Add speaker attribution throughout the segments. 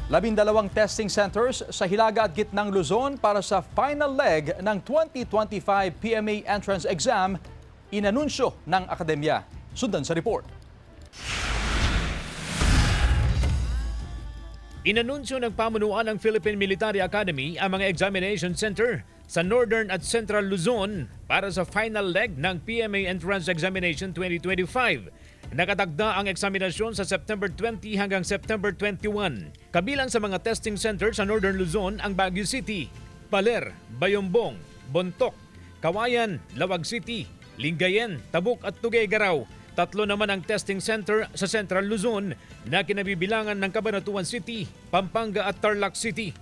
Speaker 1: 12 testing centers sa Hilaga at Gitnang Luzon para sa final leg ng 2025 PMA entrance exam, inanunsyo ng akademya. Sundan sa report.
Speaker 2: Inanunsyo ng pamunuan ng Philippine Military Academy ang mga examination center sa Northern at Central Luzon para sa final leg ng PMA Entrance Examination 2025. Nakatagda ang eksaminasyon sa September 20 hanggang September 21. Kabilang sa mga testing center sa Northern Luzon ang Baguio City, Baler, Bayombong, Bontoc, Kawayan, Lawag City, Lingayen, Tabuk at Tuguegarao. 3 naman ang testing center sa Central Luzon na kinabibilangan ng Cabanatuan City, Pampanga at Tarlac City.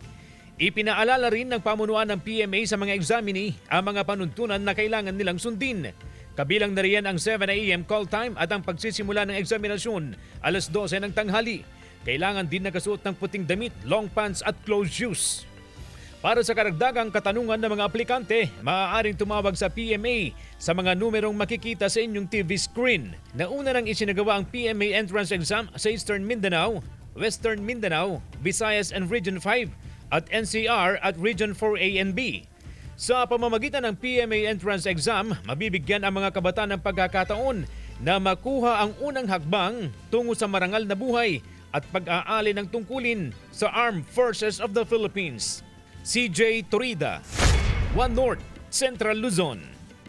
Speaker 2: Ipinaalala rin ng pamunuan ng PMA sa mga examinee ang mga panuntunan na kailangan nilang sundin. Kabilang na riyan ang 7 a.m. call time at ang pagsisimula ng eksaminasyon alas 12 ng tanghali. Kailangan din nakasuot ng puting damit, long pants at closed shoes. Para sa karagdagang katanungan ng mga aplikante, maaaring tumawag sa PMA sa mga numerong makikita sa inyong TV screen. Nauna nang isinagawa ang PMA entrance exam sa Eastern Mindanao, Western Mindanao, Visayas and Region 5 at NCR at Region 4A and B. Sa pamamagitan ng PMA entrance exam, mabibigyan ang mga kabataan ng pagkakataon na makuha ang unang hakbang tungo sa marangal na buhay at pag-aali ng tungkulin sa Armed Forces of the Philippines. CJ Torida, One North, Central Luzon.